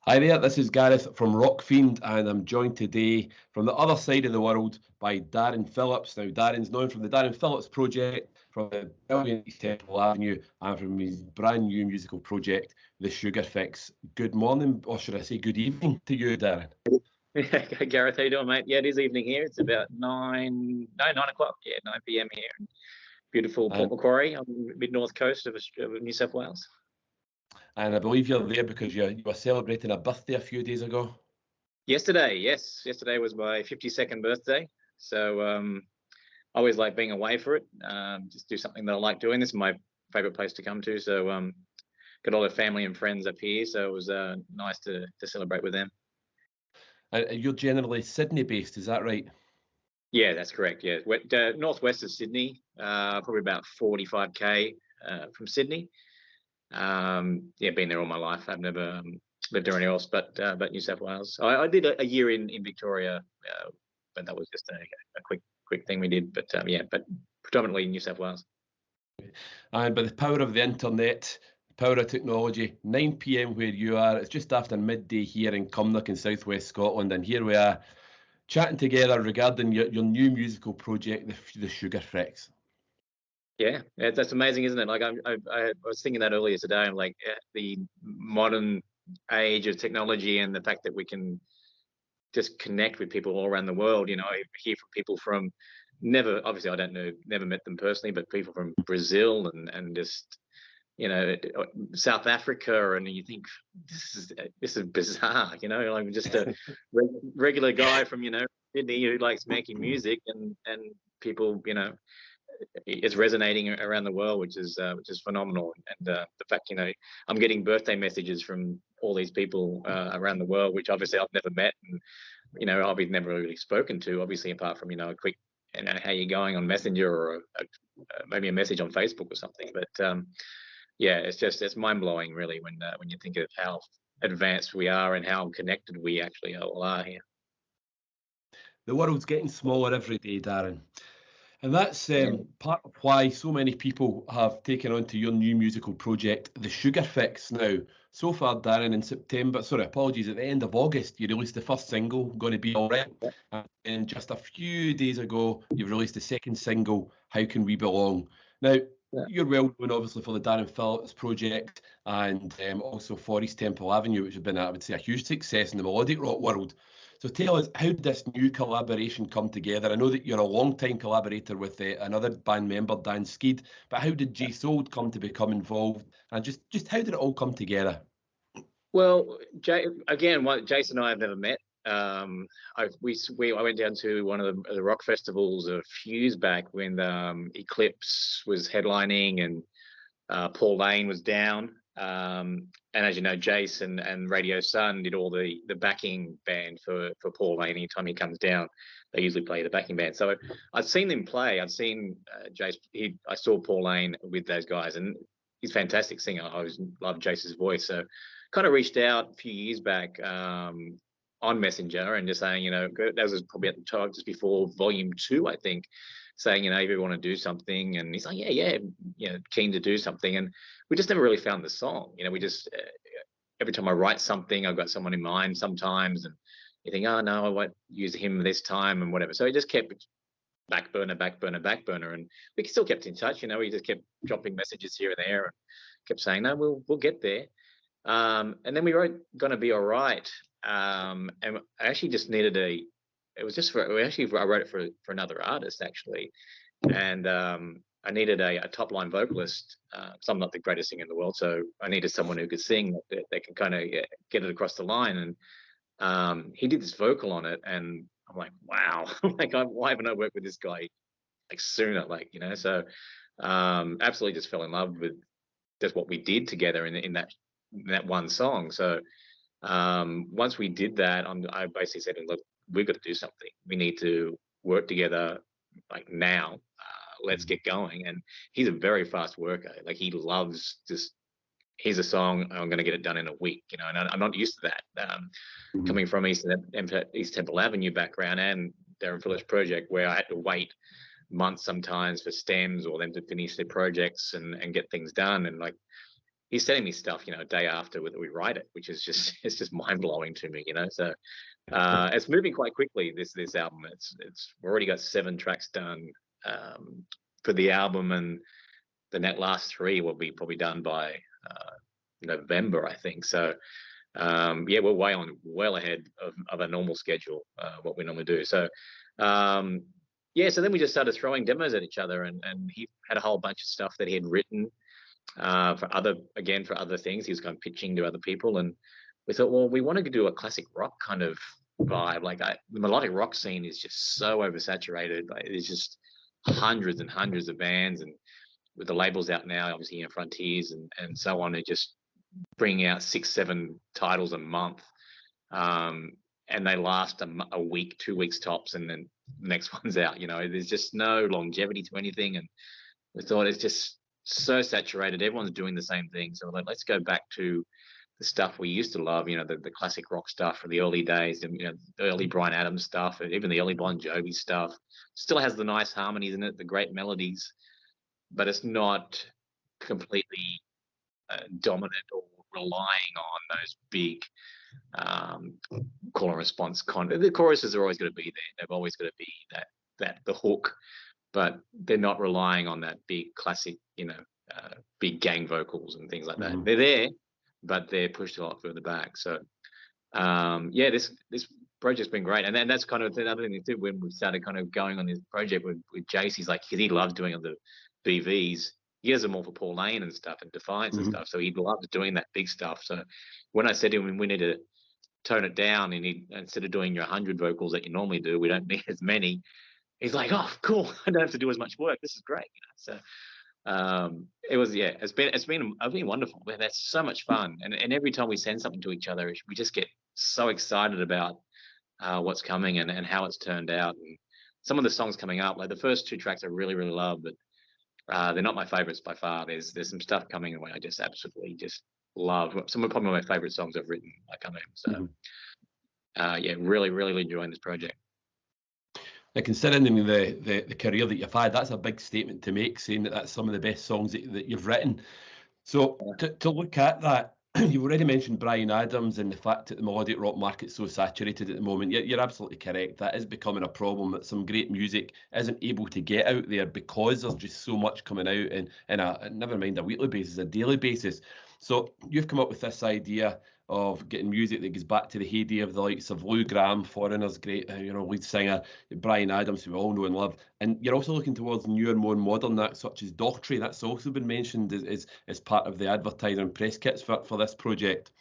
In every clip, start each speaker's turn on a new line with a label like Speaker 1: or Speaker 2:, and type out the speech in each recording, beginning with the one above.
Speaker 1: Hi there, this is Gareth from Rockfiend, and I'm joined today from the other side of the world by Darren Phillips. Now, Darren's known from the Darren Phillips project, from the brilliant East Temple Avenue, and from his brand new musical project, The Sugar Fix. Good morning, or should I say good evening to you, Darren?
Speaker 2: Gareth, how you doing, mate? Yeah, it is evening here. It's about 9 o'clock. Yeah, 9 p.m. here in beautiful Port Macquarie on the mid-north coast of New South Wales.
Speaker 1: And I believe you're there because you were celebrating a birthday a few days ago.
Speaker 2: Yesterday, yes. Yesterday was my 52nd birthday. So I always like being away for it. Just do something that I like doing. This is my favourite place to come to. So got all the family and friends up here. So it was nice to celebrate with them.
Speaker 1: You're generally Sydney-based, is that right?
Speaker 2: Yeah, that's correct. Yeah, northwest of Sydney, probably about 45k from Sydney. Yeah, been there all my life. I've never lived anywhere else but New South Wales. I did a year in Victoria, but that was just a quick thing we did. But yeah, but predominantly New South Wales.
Speaker 1: And by the power of the internet, power of technology, 9 p.m. where you are, it's just after midday here in Cumnock in southwest Scotland, and here we are chatting together regarding your new musical project, the Sugar Fix.
Speaker 2: Yeah, that's amazing, isn't it? Like I was thinking that earlier today. I'm like the modern age of technology and the fact that we can just connect with people all around the world. You know, I hear from people from obviously I don't know, never met them personally, but people from Brazil and just, you know, South Africa, and you think this is bizarre. You know, like just a regular guy from, you know, Sydney who likes making music, and people, you know, it's resonating around the world, which is phenomenal. And the fact, you know, I'm getting birthday messages from all these people around the world, which obviously I've never met, and, you know, I've never really spoken to, obviously, apart from, you know, a quick, you know, how you going on Messenger, or maybe a message on Facebook or something. But yeah, it's mind blowing, really, when you think of how advanced we are and how connected we actually all are here.
Speaker 1: The world's getting smaller every day, Darren. And that's part of why so many people have taken on to your new musical project, The Sugar Fix. Now, so far, Darren, in September, apologies, at the end of August, you released the first single, Gonna Be Alright. And just a few days ago, you've released the second single, How Can We Belong? Now, you're well known, obviously, for the Darren Phillips project, and also for East Temple Avenue, which has been, I would say, a huge success in the melodic rock world. So tell us, how did this new collaboration come together? I know that you're a long-time collaborator with another band member, Dan Skeed, but how did Jase Old come to become involved? And just how did it all come together?
Speaker 2: Well, Jase and I have never met. I went down to one of the rock festivals a few years back when Eclipse was headlining and Paul Lane was down. And as you know, Jase and Radio Sun did all the backing band for Paul Lane. Anytime he comes down, they usually play the backing band. So I've seen them play. I've seen Jase. I saw Paul Lane with those guys, and he's a fantastic singer. I always loved Jase's voice. So kind of reached out a few years back on Messenger and just saying, you know, that was probably at the time just before Volume 2, I think, saying, you know, if you want to do something. And he's like, yeah, you know, keen to do something. And we just never really found the song. You know, we just, every time I write something, I've got someone in mind sometimes, and you think, oh, no, I won't use him this time and whatever. So it just kept back burner. And we still kept in touch. You know, we just kept dropping messages here and there and kept saying, no, we'll get there. And then we wrote Gonna Be Alright. And I actually just needed I wrote it for another artist, actually. And I needed a top line vocalist. So I'm not the greatest singer in the world, so I needed someone who could sing that can kind of get it across the line. And he did this vocal on it, and I'm like, wow, like, why haven't I worked with this guy like sooner? Like, you know, so absolutely just fell in love with just what we did together in that one song. So once we did that, I basically said, look, we've got to do something. We need to work together like now. Let's get going. And he's a very fast worker. Like, he loves just, here's a song, I'm going to get it done in a week, you know, and I'm not used to that. Coming from East Temple Avenue background and Darren Phillips project, where I had to wait months sometimes for stems or them to finish their projects and get things done. And like, he's sending me stuff, a day after we write it, which is just it's just mind blowing to me, So it's moving quite quickly. This album, we've already got 7 tracks done for the album, and the last 3 will be probably done by November, I think. So yeah, we're well ahead of a normal schedule, what we normally do. So yeah, so then we just started throwing demos at each other, and he had a whole bunch of stuff that he had written for other things. He was kind of pitching to other people, and we thought, well, we wanted to do a classic rock kind of vibe. Like the melodic rock scene is just so oversaturated. Like, there's just hundreds and hundreds of bands, and with the labels out now, obviously, Frontiers and so on, they're just bringing out 6-7 titles a month, and they last a week, 2 weeks tops, and then the next one's out. There's just no longevity to anything, and we thought it's just so saturated. Everyone's doing the same thing, so we're like, let's go back to the stuff we used to love. The classic rock stuff from the early days, and the early Bryan Adams stuff, and even the early Bon Jovi stuff. Still has the nice harmonies in it, the great melodies, but it's not completely dominant or relying on those big call and response content. The choruses are always going to be there. They've always got to be that the hook, but they're not relying on that big classic, big gang vocals and things like that.
Speaker 1: Mm-hmm.
Speaker 2: They're there, but they're pushed a lot further back. So yeah, this project's been great, and then that's kind of the other thing too. When we started kind of going on this project with Jase, he's like, because he loves doing the BVs. He has them all for Paul Lane and stuff, and Defiance and stuff. So he loves doing that big stuff. So when I said to him, we need to tone it down, and instead of doing your 100 vocals that you normally do, we don't need as many. He's like, oh, cool. I don't have to do as much work. This is great. So it was, yeah, it's been wonderful. That's so much fun. And every time we send something to each other, we just get so excited about what's coming and how it's turned out. And some of the songs coming up, like the first 2 tracks I really, really love, but they're not my favorites by far. There's some stuff coming away I just absolutely just love. Some of probably my favorite songs I've written are coming. So yeah, really, really enjoying this project.
Speaker 1: Now, considering the career that you've had, that's a big statement to make, saying that that's some of the best songs that you've written. So to look at that, you've already mentioned Bryan Adams and the fact that the melodic rock market's so saturated at the moment. You're absolutely correct. That is becoming a problem, that some great music isn't able to get out there because there's just so much coming out in a never mind a weekly basis, a daily basis. So you've come up with this idea of getting music that goes back to the heyday of the likes of Lou Gramm, Foreigner's great, lead singer, Bryan Adams, who we all know and love. And you're also looking towards newer and more modern acts such as Daughtry. That's also been mentioned as part of the advertising and press kits for this project.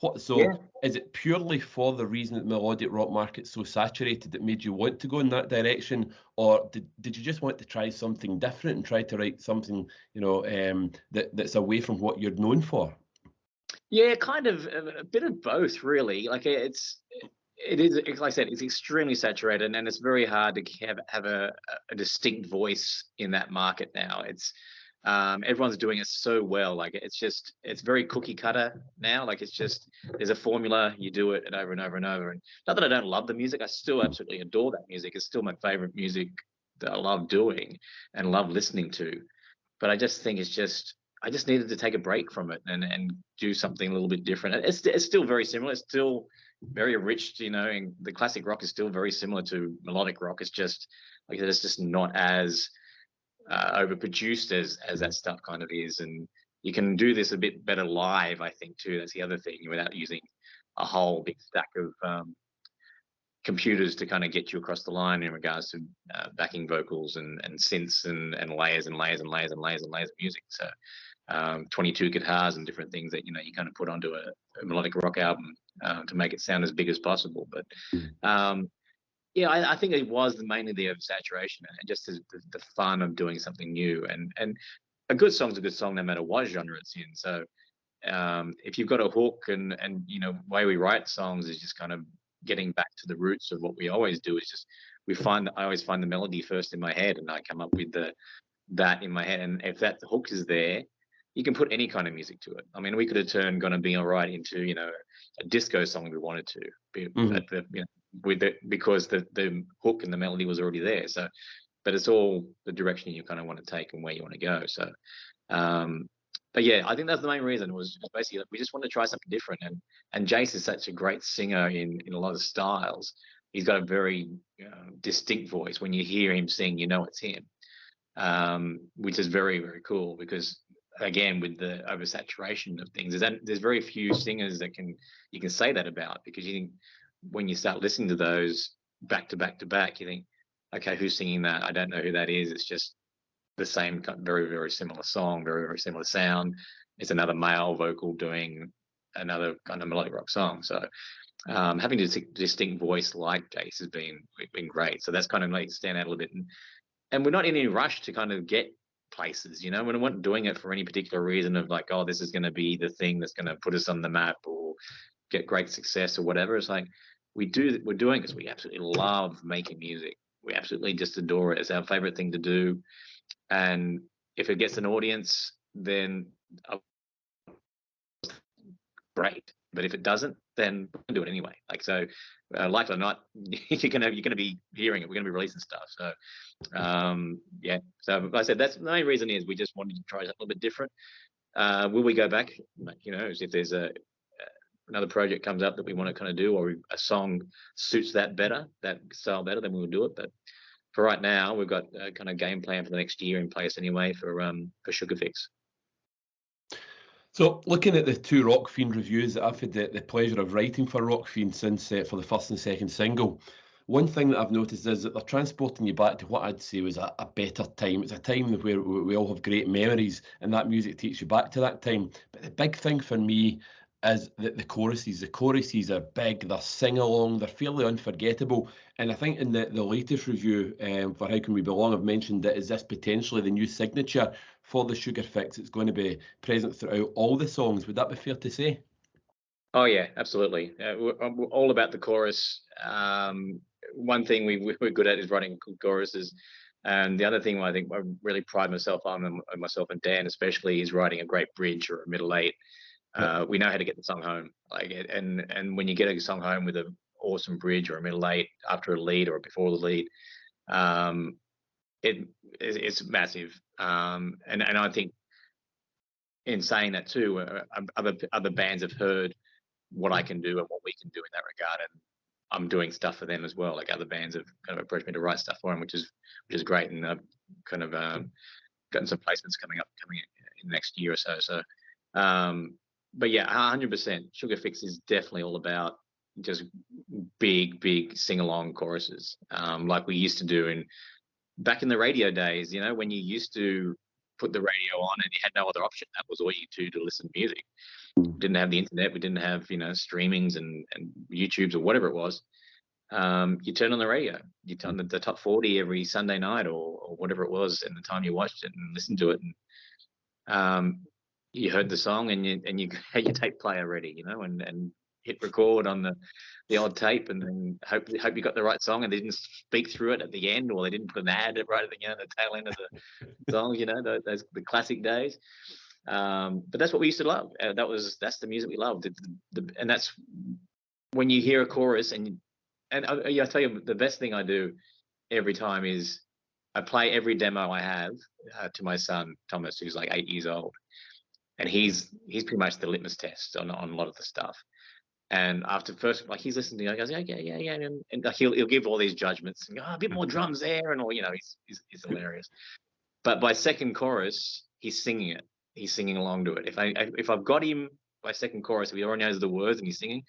Speaker 1: Is it purely for the reason that the melodic rock market's so saturated that made you want to go in that direction, or did you just want to try something different and try to write something that's away from what you're known for?
Speaker 2: Yeah, kind of a bit of both, really. Like it is, like I said, it's extremely saturated, and it's very hard to have a distinct voice in that market now. It's everyone's doing it so well. Like it's very cookie cutter now. Like it's just, there's a formula, you do it over and over and over. And not that I don't love the music, I still absolutely adore that music. It's still my favorite music that I love doing and love listening to. But I just think I just needed to take a break from it and do something a little bit different. It's still very similar. It's still very rich, and the classic rock is still very similar to melodic rock. It's just, like I said, it's just not as overproduced as that stuff kind of is. And you can do this a bit better live, I think, too. That's the other thing, without using a whole big stack of computers to kind of get you across the line in regards to backing vocals and synths and layers and layers and layers and layers and layers of music. So 22 guitars and different things that you kind of put onto a melodic rock album to make it sound as big as possible. But yeah, I think it was mainly the oversaturation and just the fun of doing something new. And a good song's a good song no matter what genre it's in. So if you've got a hook and the way we write songs is just kind of getting back to the roots of what we always do, is just I always find the melody first in my head, and I come up with that in my head. And if that hook is there, you can put any kind of music to it. I mean, we could have turned "Gonna Be Alright" into a disco song if we wanted to, because the hook and the melody was already there. So, but it's all the direction you kind of want to take and where you want to go. So But yeah, I think that's the main reason. It was basically we just wanted to try something different. And Jase is such a great singer in a lot of styles. He's got a very distinct voice. When you hear him sing, you know it's him, which is very, very cool because again, with the oversaturation of things, there's very few singers that you can say that about, because you think when you start listening to those back to back to back, you think, okay, who's singing that? I don't know who that is. It's just the same, very, very similar song, very, very similar sound. It's another male vocal doing another kind of melodic rock song. So having a distinct voice like Jase has been great. So that's kind of like stand out a little bit. And we're not in any rush to kind of get places, you know. We're not doing it for any particular reason of like, oh, this is going to be the thing that's going to put us on the map or get great success or whatever. It's like we're doing it because we absolutely love making music. We absolutely just adore it. It's our favorite thing to do. And if it gets an audience, then great. But if it doesn't, then we'll do it anyway. Like, so, like it or not, you're gonna be hearing it. We're gonna be releasing stuff. So, yeah. So, like I said, that's the main reason is we just wanted to try something a little bit different. Will we go back? You know, if there's another project comes up that we want to kind of do, or a song suits that style better, then we will do it. But for right now, we've got a kind of game plan for the next year in place anyway for Sugarfix.
Speaker 1: So, looking at the two Rockfiend reviews that I've had the pleasure of writing for Rockfiend since for the first and second single, one thing that I've noticed is that they're transporting you back to what I'd say was a better time. It's a time where we all have great memories, and that music takes you back to that time. But the big thing for me is that the choruses. The choruses are big, they're sing-along, they're fairly unforgettable. And I think in the latest review for How Can We Belong, I've mentioned that is this potentially the new signature for the Sugarfix. It's going to be present throughout all the songs. Would that be fair to say?
Speaker 2: Oh yeah, absolutely. We're all about the chorus. One thing we're good at is writing good choruses, and the other thing I think I really pride myself on, and myself and Dan especially, is writing a great bridge or a middle eight. We know how to get the song home, and when you get a song home with an awesome bridge or a middle eight after a lead or before the lead, it's massive. And I think in saying that too, other bands have heard what I can do and what we can do in that regard, and I'm doing stuff for them as well. Like other bands have kind of approached me to write stuff for them, which is great, and I've kind of gotten some placements coming in the next year or so. So, but yeah, 100%. Sugarfix is definitely all about just big sing-along choruses, like we used to do back in the radio days. You know, when you used to put the radio on and you had no other option. That was all you do to listen to music. We didn't have the internet. We didn't have, streamings and YouTubes or whatever it was. You turn on the radio. You turn the top 40 every Sunday night or whatever it was, and the time you watched it and listened to it. And you heard the song and you had your tape player ready, and hit record on the odd tape, and then hope you got the right song and they didn't speak through it at the end, or they didn't put an ad right at the tail end of the song, those the classic days. But that's what we used to love. That's the music we loved. And that's when you hear a chorus and I tell you, the best thing I do every time is I play every demo I have to my son Thomas, who's like 8 years old, and he's pretty much the litmus test on a lot of the stuff. And after first, like, he's listening to it, he goes, yeah, and he'll give all these judgments and go, a bit more drums there, and all, he's hilarious. But by second chorus, he's singing it. He's singing along to it. If I've got him by second chorus, if he already knows the words and he's singing,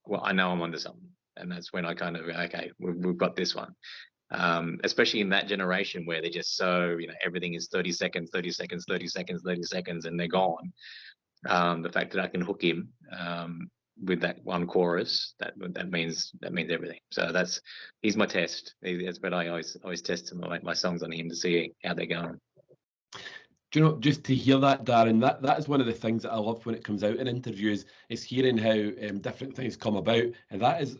Speaker 2: well, I know I'm onto something. And that's when I kind of, okay, we've got this one. Especially in that generation where they're just so, everything is 30 seconds, 30 seconds, 30 seconds, 30 seconds, and they're gone. The fact that I can hook him with that one chorus, that means everything. So he's my test. That's what I always test my songs on him to see how they're going.
Speaker 1: Do you know, just to hear that, Darren, that is one of the things that I love when it comes out in interviews, is hearing how different things come about. And that is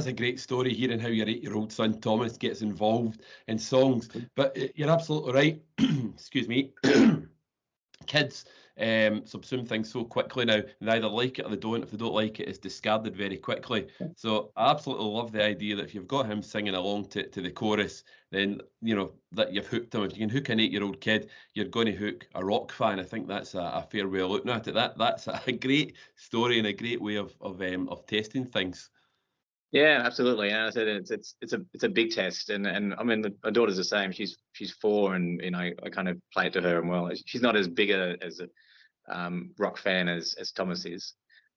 Speaker 1: a great story, hearing how your 8-year-old son Thomas gets involved in songs. But you're absolutely right. Excuse me. kids subsume things so quickly now. They either like it or they don't. If they don't like it, it's discarded very quickly. So I absolutely love the idea that if you've got him singing along to the chorus, then you know that you've hooked him. If you can hook an 8-year-old kid, you're going to hook a rock fan. I think that's a fair way of looking at it. That's a great story and a great way of testing things.
Speaker 2: Yeah, absolutely. And I said it's a big test, and I mean my daughter's the same. She's 4, and you know I kind of play it to her, and well, she's not as big as a rock fan as Thomas is,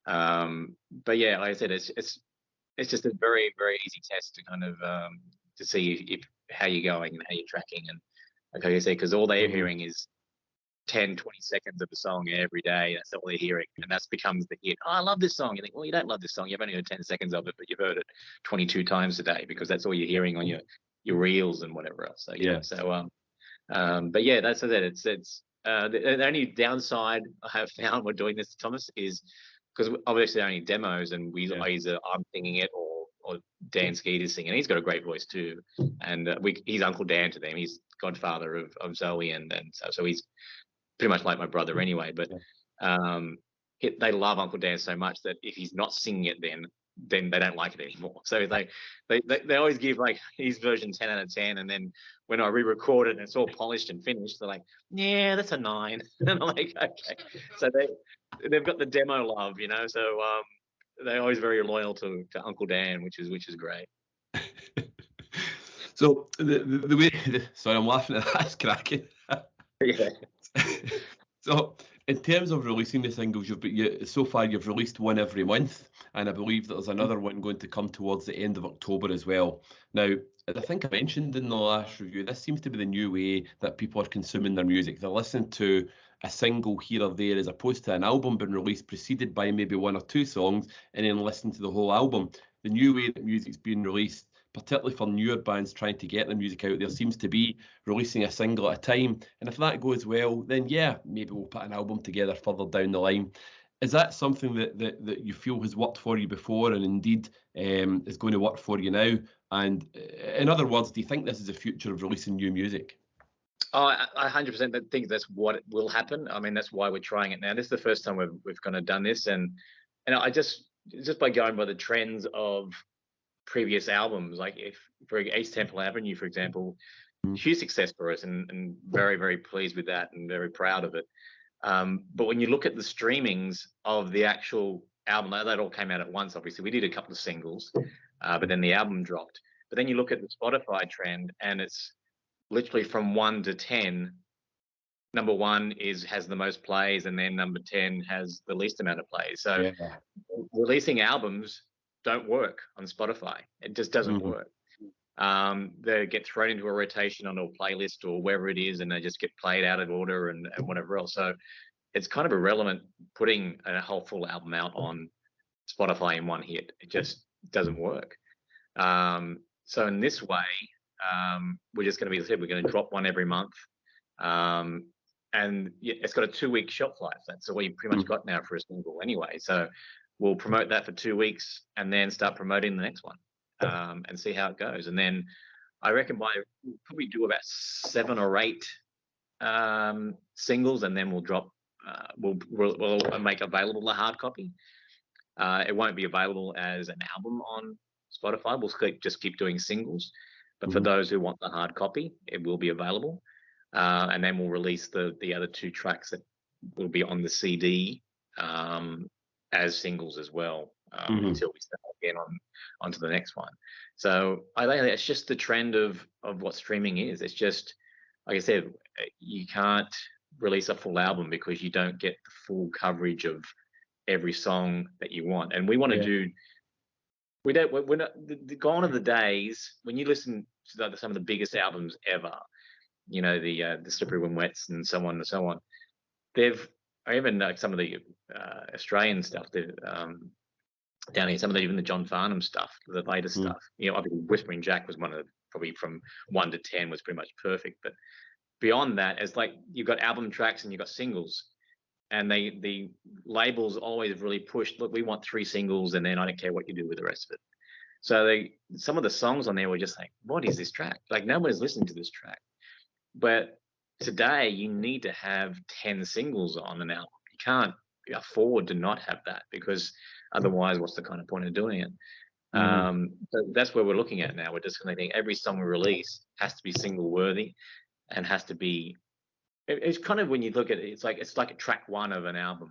Speaker 2: but yeah, like I said, it's just a very very easy test to kind of to see if how you're going and how you're tracking, and like I said, because all they're hearing is 10, 20 seconds of a song every day. That's all they're hearing. And that becomes the hit. Oh, I love this song. You think, well, you don't love this song. You've only heard 10 seconds of it, but you've heard it 22 times a day because that's all you're hearing on your reels and whatever else. So, yeah. So, but yeah, that's that. It's the only downside I have found with doing this to Thomas is because obviously only demos and either I'm singing it or Dan Skeeter's singing. He's got a great voice too. And he's Uncle Dan to them. He's godfather of Zoe. And so he's pretty much like my brother anyway, but they love Uncle Dan so much that if he's not singing it, then they don't like it anymore. So they always give like his version 10 out of 10, and then when I re-record it and it's all polished and finished, they're like, yeah, that's a 9. And I'm like, okay. So they've got the demo love, you know. So they're always very loyal to Uncle Dan, which is great.
Speaker 1: So the way, sorry, I'm laughing at that. That's cracking.
Speaker 2: Yeah.
Speaker 1: So in terms of releasing the singles, so far you've released one every month, and I believe that there's another one going to come towards the end of October as well. Now, as I think I mentioned in the last review, this seems to be the new way that people are consuming their music. They listen to a single here or there as opposed to an album being released preceded by maybe 1 or 2 songs and then listen to the whole album. The new way that music's being released, particularly for newer bands trying to get their music out there, seems to be releasing a single at a time. And if that goes well, then yeah, maybe we'll put an album together further down the line. Is that something that you feel has worked for you before and indeed is going to work for you now? And in other words, do you think this is the future of releasing new music?
Speaker 2: Oh, I 100% think that's what will happen. I mean, that's why we're trying it now. This is the first time we've kind of done this, and I just by going by the trends of previous albums, like if for East Temple Avenue, for example, huge success for us, and very very pleased with that and very proud of it. But when you look at the streamings of the actual album, that all came out at once. Obviously, we did a couple of singles, but then the album dropped. But then you look at the Spotify trend, and it's literally from 1 to 10. Number 1 has the most plays, and then number 10 has the least amount of plays. So releasing albums don't work on Spotify. It just doesn't work. They get thrown into a rotation on a playlist or wherever it is, and they just get played out of order and whatever else. So it's kind of irrelevant putting a whole full album out on Spotify in one hit. It just doesn't work. So in this way, we're just going to be, we're going to drop one every month. And it's got a 2-week shelf life. That's all you pretty much got now for a single anyway. So we'll promote that for 2 weeks and then start promoting the next one and see how it goes. And then I reckon we'll probably do about 7 or 8 singles, and then we'll drop, we'll make available the hard copy. It won't be available as an album on Spotify. We'll just keep doing singles. But for those who want the hard copy, it will be available. And then we'll release the other 2 tracks that will be on the CD as singles as well until we start again onto the next one. So I think it's just the trend of what streaming is. It's just, like I said, you can't release a full album because you don't get the full coverage of every song that you want. And we want to do. We're not gone are the days when you listen to some of the biggest albums ever. You know, the Slippery When Wets and so on and so on. I even know some of the Australian stuff. Down here, even the John Farnham stuff, the latest stuff. You know, obviously Whispering Jack was one of probably from 1 to 10 was pretty much perfect. But beyond that, it's like you've got album tracks and you've got singles. And the labels always really pushed, look, we want 3 singles, and then I don't care what you do with the rest of it. So some of the songs on there were just like, what is this track? Like, nobody's listening to this track. But today you need to have 10 singles on an album. You can't afford to not have that, because otherwise what's the kind of point of doing it? So that's where we're looking at now. We're just going to think every song we release has to be single worthy, and has to be, it's kind of, when you look at it, it's like a track one of an album.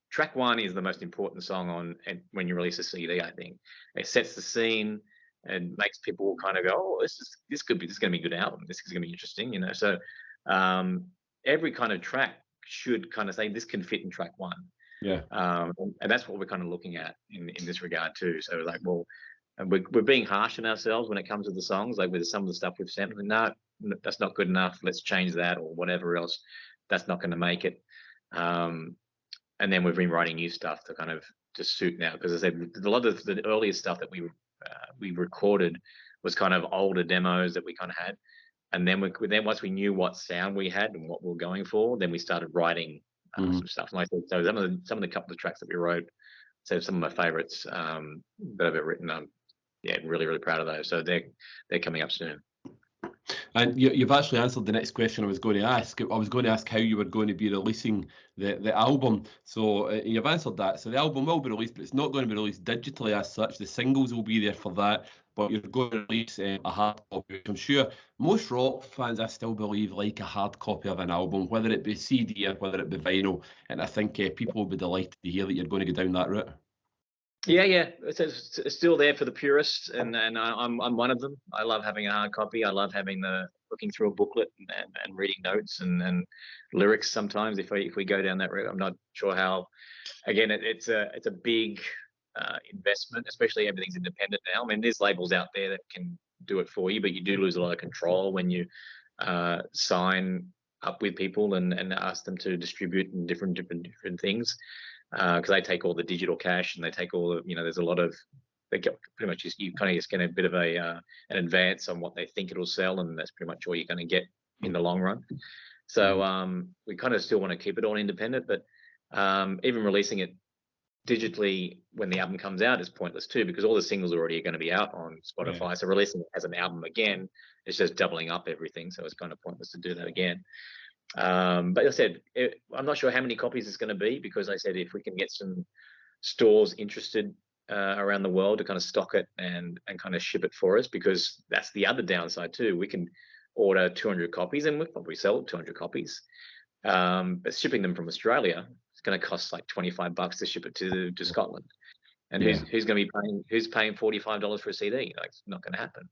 Speaker 2: Track one is the most important song on, and when you release a CD, I think it sets the scene and makes people kind of go, oh, this going to be a good album. This is going to be interesting, you know. So every kind of track should kind of say this can fit in track one.
Speaker 1: Yeah.
Speaker 2: And that's what we're kind of looking at in this regard too. So like, well, and we're being harsh on ourselves when it comes to the songs. Like with some of the stuff we've sent, no, that's not good enough. Let's change that, or whatever else. That's not going to make it. And then we've been writing new stuff to kind of just suit now, because I said a lot of the earlier stuff that we recorded was kind of older demos that we kind of had, and then once we knew what sound we had and what we were going for, then we started writing some stuff. Like, so some of the couple of tracks that we wrote, so some of my favorites that I've ever written. Yeah, really, really proud of those. So they're coming up soon.
Speaker 1: And you've actually answered the next question I was going to ask. I was going to ask how you were going to be releasing the album. So you've answered that. So the album will be released, but it's not going to be released digitally as such. The singles will be there for that, but you're going to release a hard copy, which I'm sure most rock fans, I still believe, like a hard copy of an album, whether it be CD or whether it be vinyl. And I think people will be delighted to hear that you're going to go down that route.
Speaker 2: Yeah, it's still there for the purists, and I'm one of them. I love having a hard copy. I love having looking through a booklet and reading notes and lyrics. Sometimes if we go down that route, I'm not sure how. Again, it's a big investment, especially everything's independent now. I mean, there's labels out there that can do it for you, but you do lose a lot of control when you sign up with people and ask them to distribute in different things. Because they take all the digital cash, and they take all the, there's a lot of, they get pretty much you kind of just get a bit of an advance on what they think it'll sell, and that's pretty much all you're going to get in the long run. So we kind of still want to keep it all independent, but even releasing it digitally when the album comes out is pointless too, because all the singles already are going to be out on Spotify. Yeah. So releasing it as an album again, it's just doubling up everything. So it's kind of pointless to do that again. But I said, I'm not sure how many copies it's going to be, because I said if we can get some stores interested around the world to kind of stock it and kind of ship it for us, because that's the other downside too. We can order 200 copies and we'll probably sell 200 copies. But shipping them from Australia, it's going to cost like $25 to ship it to Scotland. And who's going to be paying $45 for a CD? Like, it's not going to happen.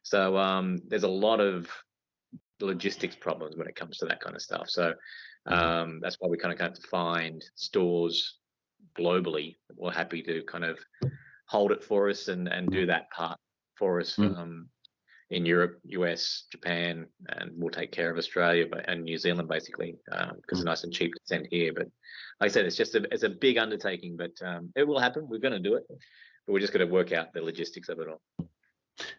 Speaker 2: So there's a lot of logistics problems when it comes to that kind of stuff. So that's why we kind of have to find stores globally that we're happy to kind of hold it for us and do that part for us in Europe, US, Japan, and we'll take care of Australia and New Zealand basically, because it's nice and cheap to send here. But like I said, it's a big undertaking, but it will happen. We're going to do it, but we're just going to work out the logistics of it all.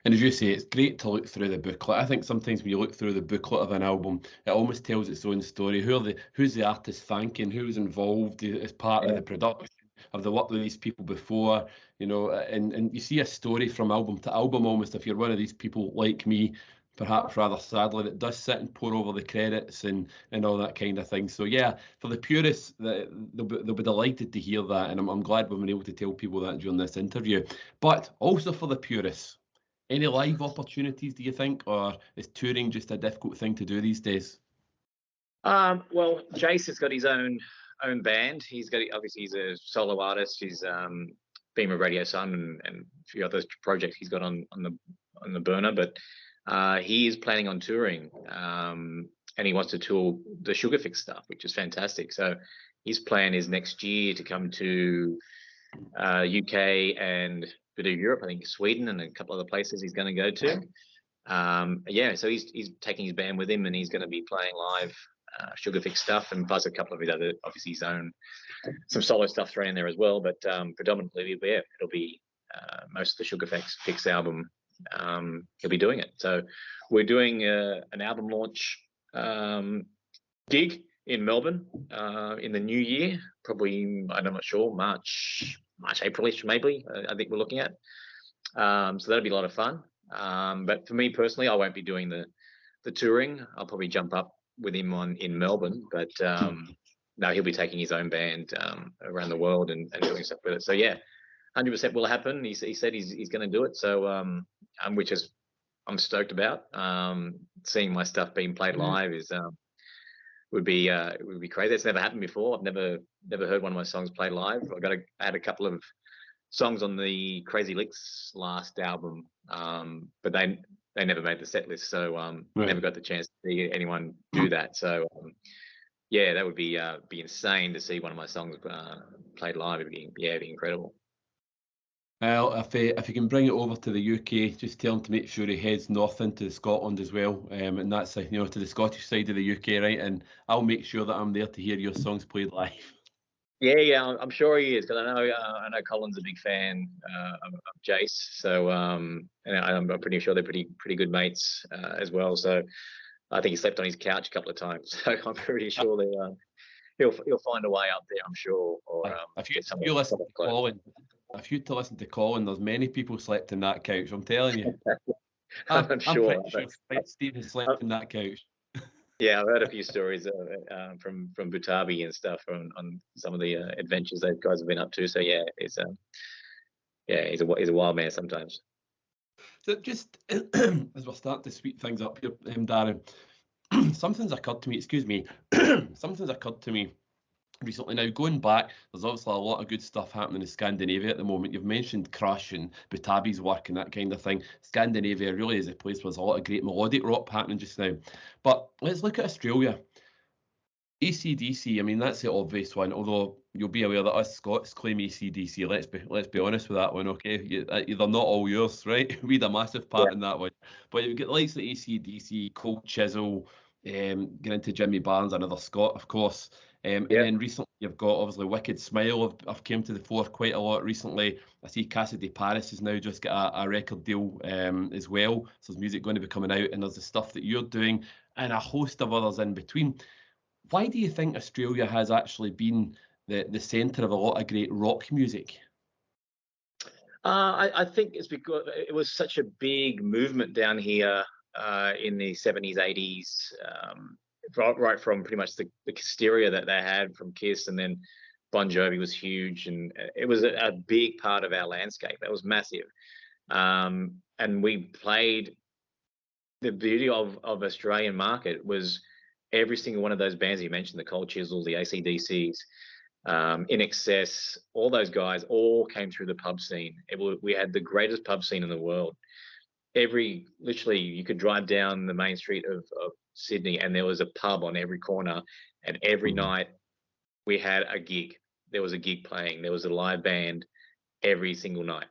Speaker 1: And as you say, it's great to look through the booklet. I think sometimes when you look through the booklet of an album, it almost tells its own story. Who's the artist thanking? Who's involved as part of the production? Have they worked with these people before? And you see a story from album to album almost. If you're one of these people like me, perhaps rather sadly, that does sit and pour over the credits and all that kind of thing. So yeah, for the purists, they'll be delighted to hear that, and I'm glad we've been able to tell people that during this interview. But also for the purists, any live opportunities, do you think, or is touring just a difficult thing to do these days?
Speaker 2: Well, Jase has got his own band. Obviously he's a solo artist. He's been with Radio Sun and a few other projects he's got on the burner. But he is planning on touring, and he wants to tour the Sugarfix stuff, which is fantastic. So his plan is next year to come to UK and bit of Europe, I think Sweden and a couple other places he's going to go to. So he's taking his band with him, and he's going to be playing live Sugarfix stuff, and plus a couple of his other, obviously his own, some solo stuff thrown in there as well. But predominantly, it'll be most of the Sugarfix album. He'll be doing it. So we're doing an album launch gig in Melbourne in the new year, probably, I'm not sure, March, April-ish, maybe, I think we're looking at. So that'll be a lot of fun. But for me personally, I won't be doing the the touring, I'll probably jump up with him in Melbourne, but no, he'll be taking his own band around the world and doing stuff with it. So yeah, 100% will happen. He said he's going to do it. So which is I'm stoked about. Seeing my stuff being played live is would be crazy. It's never happened before. I've never heard one of my songs played live. I had a couple of songs on the Crazy Licks last album, but they never made the set list, so never got the chance to see anyone do that. So yeah, that would be insane to see one of my songs played live. It'd be incredible.
Speaker 1: Well, if you can bring it over to the UK, just tell him to make sure he heads north into Scotland as well, and that's to the Scottish side of the UK, right? And I'll make sure that I'm there to hear your songs played live.
Speaker 2: Yeah, I'm sure he is, because I know Colin's a big fan of Jase, so and I'm pretty sure they're pretty good mates as well. So I think he slept on his couch a couple of times, so I'm pretty sure he'll find a way up there, I'm sure. Or
Speaker 1: if you listen to Colin, there's many people slept in that couch. I'm telling you.
Speaker 2: I'm sure.
Speaker 1: I'm pretty sure Steve has slept in that couch.
Speaker 2: Yeah, I've heard a few stories from Butabi and stuff on some of the adventures those guys have been up to. So yeah, he's a wild man sometimes.
Speaker 1: So just as we're starting to sweep things up here, Darren, something's occurred to me. Excuse me. Something's occurred to me recently. Now, going back, there's obviously a lot of good stuff happening in Scandinavia at the moment. You've mentioned Crush and Butabi's work and that kind of thing. Scandinavia really is a place where there's a lot of great melodic rock happening just now. But let's look at Australia. AC/DC, I mean, that's the obvious one, although you'll be aware that us Scots claim AC/DC. Let's be honest with that one, okay? They're not all yours, right? We had a massive part in that one. But you've got the likes of AC/DC, Cold Chisel, getting into Jimmy Barnes, another Scot, of course. And then recently you've got, obviously, Wicked Smile have came to the fore quite a lot recently. I see Cassidy Paris has now just got a record deal as well. So there's music going to be coming out, and there's the stuff that you're doing, and a host of others in between. Why do you think Australia has actually been the centre of a lot of great rock music?
Speaker 2: I think it's because it was such a big movement down here in the 70s, 80s, right from pretty much the hysteria that they had from Kiss, and then Bon Jovi was huge, and it was a big part of our landscape. That was massive. And we played, the beauty of Australian market was every single one of those bands you mentioned, the Cold Chisel, the AC/DCs, In Excess, all those guys all came through the pub scene. We had the greatest pub scene in the world. Literally, you could drive down the main street of Sydney and there was a pub on every corner, and every night we had a gig. There was a gig playing. There was a live band every single night.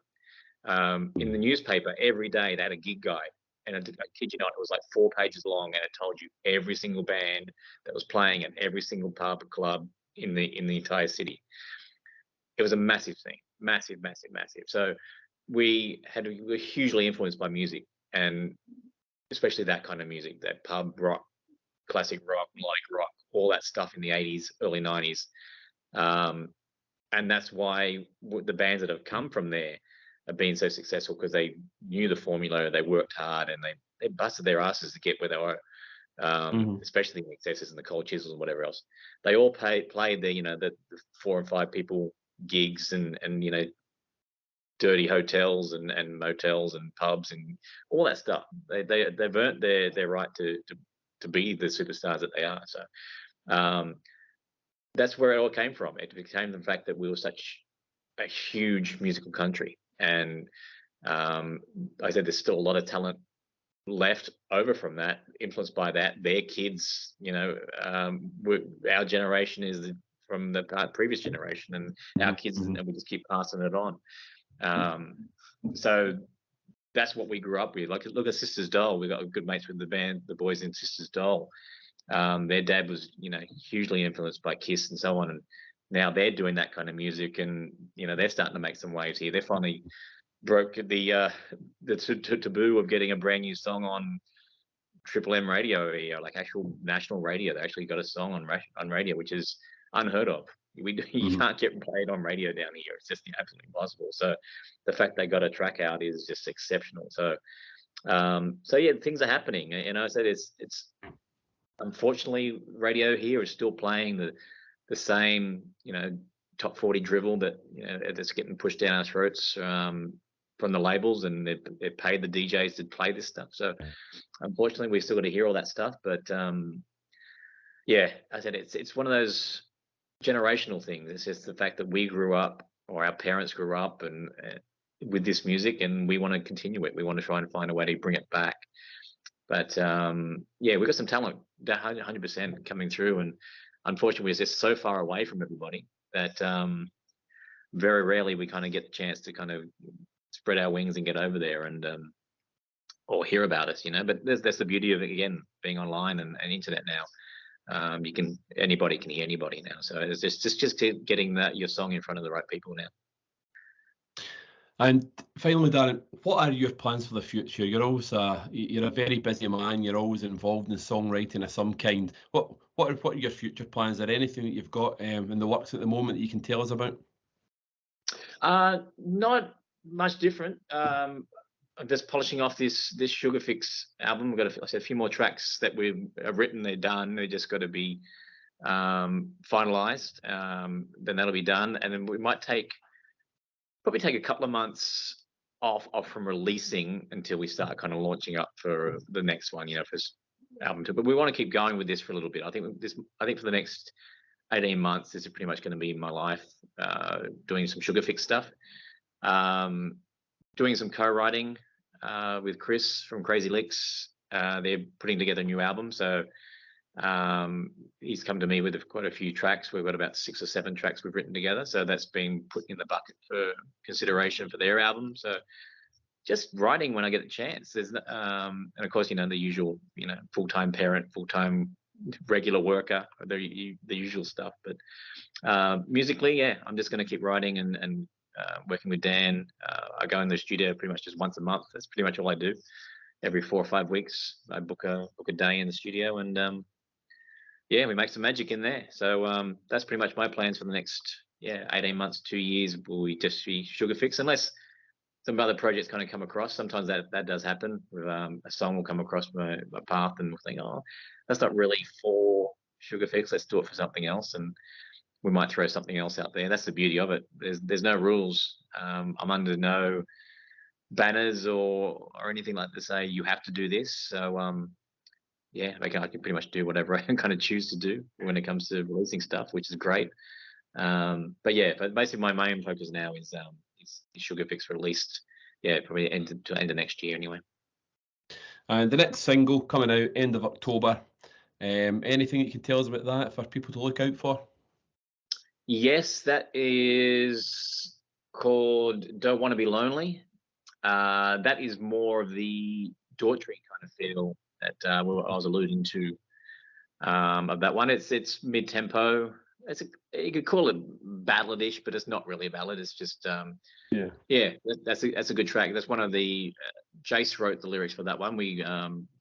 Speaker 2: In the newspaper, every day they had a gig guide. And I kid you not, it was like 4 pages long, and it told you every single band that was playing at every single pub or club in the entire city. It was a massive thing, massive. So we were hugely influenced by music, and especially that kind of music, that pub rock, classic rock, melodic rock, all that stuff in the 80s, early 90s. And that's why the bands that have come from there have been so successful, because they knew the formula, they worked hard, and they busted their asses to get where they were. Especially the Excesses and the Cold Chisels and whatever else. They all played the 4 and 5 people gigs and dirty hotels and motels and pubs and all that stuff. They've earned their right to be the superstars that they are. So that's where it all came from. It became the fact that we were such a huge musical country, and I said there's still a lot of talent left over from that, influenced by that. Their kids, our generation is from the previous generation, and our kids, and we just keep passing it on. So that's what we grew up with. Like, look at Sisters Doll. We got good mates with the band, the boys in Sisters Doll. Their dad was, hugely influenced by Kiss and so on, and now they're doing that kind of music, and they're starting to make some waves here. They're finally broke the taboo of getting a brand new song on Triple M radio here, like actual national radio. They actually got a song on radio, which is unheard of. You can't get played on radio down here. It's just absolutely impossible. So the fact they got a track out is just exceptional. So So yeah, things are happening. You know, I said it's unfortunately radio here is still playing the same, you know, top 40 drivel that, you know, that's getting pushed down our throats from the labels, and they paid the DJs to play this stuff. So unfortunately, we've still got to hear all that stuff. But yeah, I said it's one of those generational things. It's just the fact that we grew up, or our parents grew up, and with this music, and we want to continue it. We want to try and find a way to bring it back. But yeah, we've got some talent, 100% coming through, and unfortunately, we're just so far away from everybody that very rarely we kind of get the chance to kind of spread our wings and get over there and or hear about us, you know. But that's the beauty of it, again, being online and internet now. Anybody can hear anybody now, so it's just getting your song in front of the right people now.
Speaker 1: And finally, Darren, what are your plans for the future? You're always you're a very busy man. You're always involved in songwriting of some kind. What are your future plans? Is there anything that you've got in the works at the moment that you can tell us about?
Speaker 2: Not much different. I'm just polishing off this Sugar Fix album. We've got a few more tracks that we've written. They're done. They just got to be finalized. Then that'll be done, and then we might probably take a couple of months off from releasing until we start kind of launching up for the next one, you know, for album two. But we want to keep going with this for a little bit. I think for the next 18 months, this is pretty much going to be my life, doing some Sugar Fix stuff, doing some co-writing with Chris from Crazy Licks. They're putting together a new album, so he's come to me with quite a few tracks. We've got about 6 or 7 tracks we've written together, so that's been put in the bucket for consideration for their album. So just writing when I get a chance. There's and of course, you know, the usual, you know, full-time parent, full-time regular worker, the usual stuff. But musically, yeah, I'm just going to keep writing and working with Dan. I go in the studio pretty much just once a month. That's pretty much all I do. Every 4 or 5 weeks, I book a day in the studio, and yeah, we make some magic in there. So that's pretty much my plans for the next 18 months, 2 years. Will we just be Sugar Fix, unless some other projects kind of come across. Sometimes that does happen. A song will come across my path, and we'll think, oh, that's not really for Sugar Fix. Let's do it for something else, and we might throw something else out there. That's the beauty of it. There's no rules. I'm under no banners or anything like to say you have to do this. So yeah, I can pretty much do whatever I kind of choose to do when it comes to releasing stuff, which is great. But basically my main focus now is Sugar Fix released, probably end of next year anyway.
Speaker 1: And the next single coming out end of October. Anything you can tell us about that for people to look out for?
Speaker 2: Yes, that is called Don't Want to Be Lonely. That is more of the Daughtry kind of feel that I was alluding to of that one. It's mid-tempo. You could call it balladish, but it's not really a ballad. It's just that's a good track. That's one of the Jase wrote the lyrics for that one. We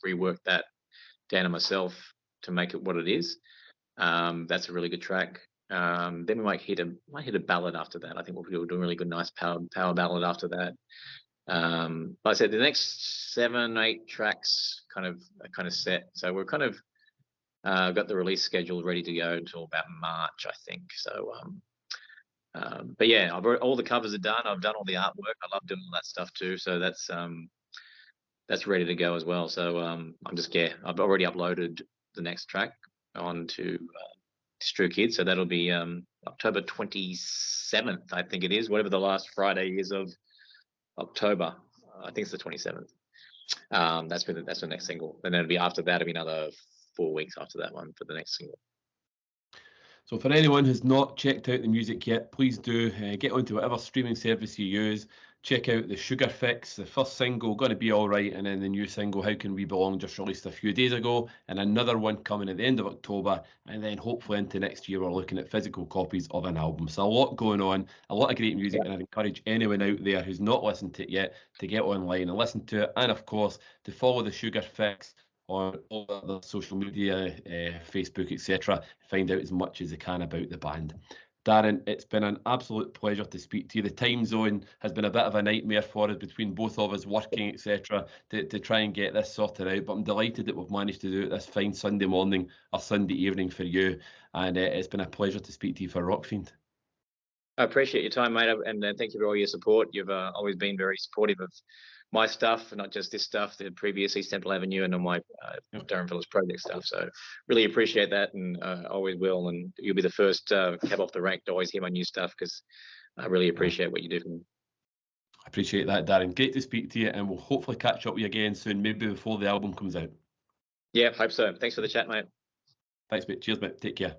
Speaker 2: reworked that, Dan and myself, to make it what it is. That's a really good track. Then we might hit a ballad after that. I think we'll do a really good, nice power ballad after that. Like I said, the next 7, 8 tracks kind of set. So we're kind of got the release schedule ready to go until about March, I think. So, but yeah, all the covers are done. I've done all the artwork. I love doing all that stuff too. So that's ready to go as well. So I've already uploaded the next track onto Distro Kids. So that'll be October 27th, I think it is. Whatever the last Friday is of October, I think it's the 27th. That's the next single, and then it'll be after that. It'll be another 4 weeks after that one for the next single.
Speaker 1: So for anyone who's not checked out the music yet, please do get onto whatever streaming service you use. Check out the Sugar Fix, the first single, Gonna Be Alright, and then the new single, How Can We Belong, just released a few days ago, and another one coming at the end of October, and then hopefully into next year we're looking at physical copies of an album. So a lot going on, a lot of great music, and I'd encourage anyone out there who's not listened to it yet to get online and listen to it, and of course to follow the Sugar Fix on all other social media, Facebook, etc. Find out as much as they can about the band. Darren, it's been an absolute pleasure to speak to you. The time zone has been a bit of a nightmare for us between both of us working, etc., to try and get this sorted out. But I'm delighted that we've managed to do it this fine Sunday morning or Sunday evening for you. And it's been a pleasure to speak to you for Rockfiend.
Speaker 2: I appreciate your time, mate, and thank you for all your support. You've always been very supportive of my stuff, not just this stuff, the previous East Temple Avenue and on my Darren Phillips project stuff. So really appreciate that, and always will. And you'll be the first cab off the rank to always hear my new stuff, because I really appreciate what you do for me.
Speaker 1: I appreciate that, Darren. Great to speak to you, and we'll hopefully catch up with you again soon, maybe before the album comes out.
Speaker 2: Yeah, hope so. Thanks for the chat, mate.
Speaker 1: Thanks, mate. Cheers, mate. Take care.